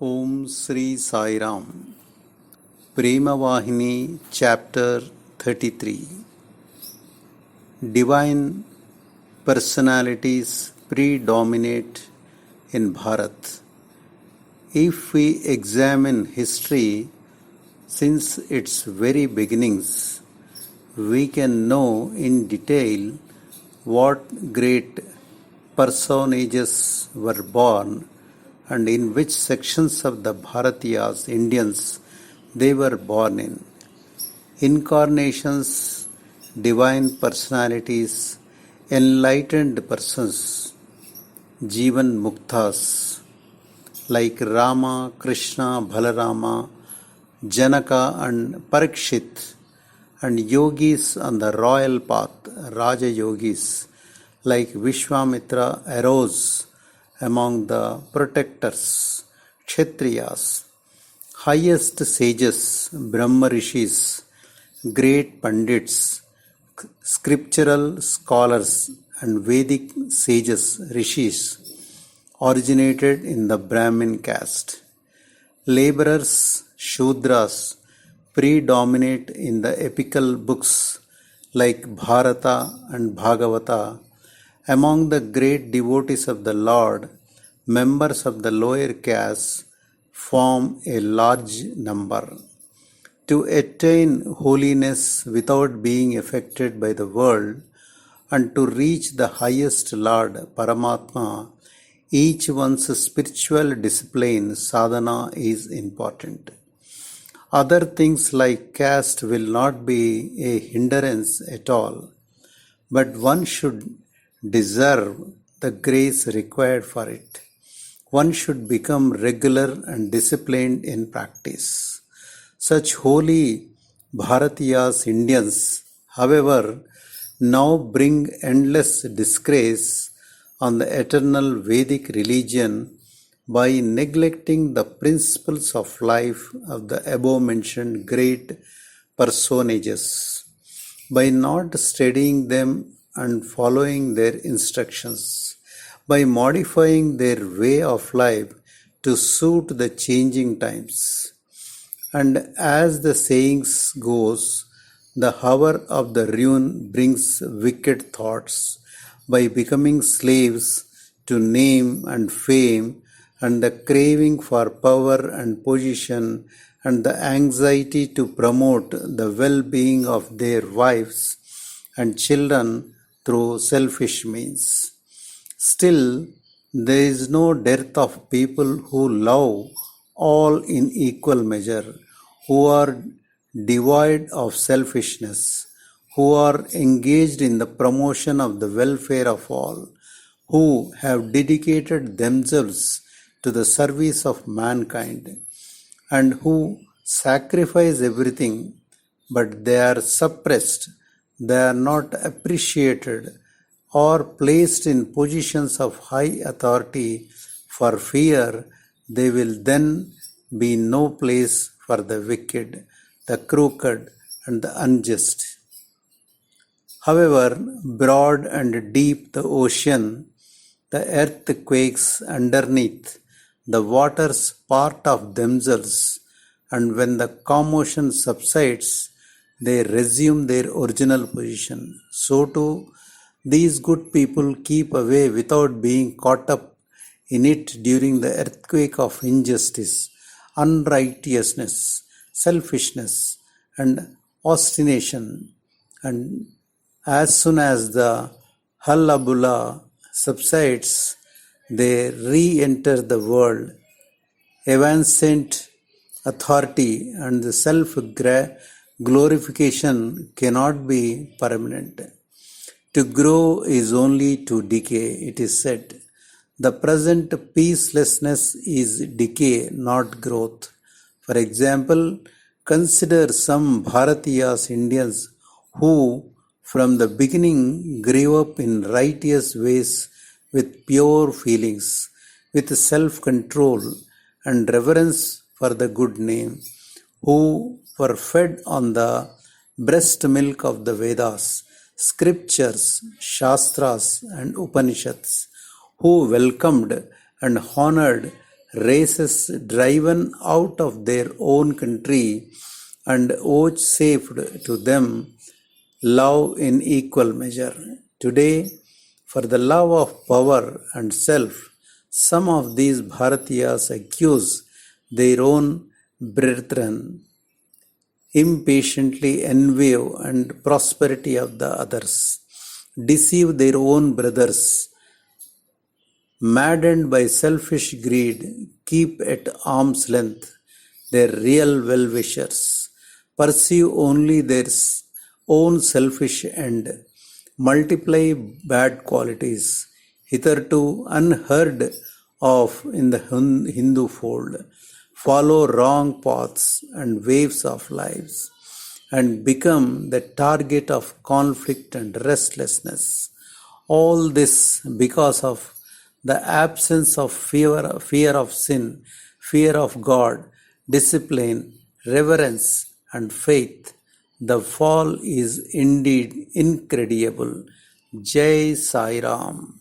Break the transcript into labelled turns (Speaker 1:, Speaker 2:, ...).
Speaker 1: Om Sri Sai Ram. Prema Vahini, Chapter 33. Divine personalities predominate in Bharat. If we examine history since its very beginnings, we can know in detail what great personages were born and in which sections of the Bharatiyas, Indians, they were born in. Incarnations, divine personalities, enlightened persons, Jivan Muktas, like Rama, Krishna, Balarama, Janaka and Parikshit, and yogis on the royal path, Raja Yogis, like Vishwamitra arose among the protectors, Kshatriyas, highest sages, Brahma Rishis, great Pandits, scriptural scholars and Vedic sages, Rishis, originated in the Brahmin caste. Laborers, Shudras, predominate in the epical books like Bharata and Bhagavata. Among the great devotees of the Lord, members of the lower caste form a large number. To attain holiness without being affected by the world and to reach the highest Lord, Paramatma, each one's spiritual discipline, sadhana, is important. Other things like caste will not be a hindrance at all, but one should deserve the grace required for it. One should become regular and disciplined in practice. Such holy Bharatiyas, Indians, however, now bring endless disgrace on the eternal Vedic religion by neglecting the principles of life of the above mentioned great personages, by not studying them and following their instructions, by modifying their way of life to suit the changing times. And as the sayings goes, the hour of the ruin brings wicked thoughts by becoming slaves to name and fame and the craving for power and position and the anxiety to promote the well-being of their wives and children through selfish means. Still, there is no dearth of people who love all in equal measure, who are devoid of selfishness, who are engaged in the promotion of the welfare of all, who have dedicated themselves to the service of mankind, and who sacrifice everything, but they are suppressed. They are not appreciated or placed in positions of high authority for fear they will then be no place for the wicked, the crooked, and the unjust. However broad and deep the ocean, the earth quakes underneath, the waters part of themselves, and when the commotion subsides, they resume their original position. So too, these good people keep away without being caught up in it during the earthquake of injustice, unrighteousness, selfishness, and obstination. And as soon as the hullabulla subsides, they re-enter the world. Evanescent authority and the self-glorification cannot be permanent. To grow is only to decay, it is said. The present peacelessness is decay, not growth. For example, consider some Bharatiyas, Indians, who from the beginning grew up in righteous ways with pure feelings, with self-control and reverence for the good name, who were fed on the breast milk of the Vedas, scriptures, Shastras and Upanishads, who welcomed and honored races driven out of their own country and vouchsafed to them love in equal measure. Today, for the love of power and self, some of these Bharatiyas accuse their own brethren, impatiently envy and prosperity of the others, deceive their own brothers, maddened by selfish greed, keep at arm's length their real well-wishers, pursue only their own selfish end, multiply bad qualities, hitherto unheard of in the Hindu fold, follow wrong paths and waves of lives, and become the target of conflict and restlessness. All this because of the absence of fear of sin, fear of God, discipline, reverence, and faith. The fall is indeed incredible. Jai Sai Ram.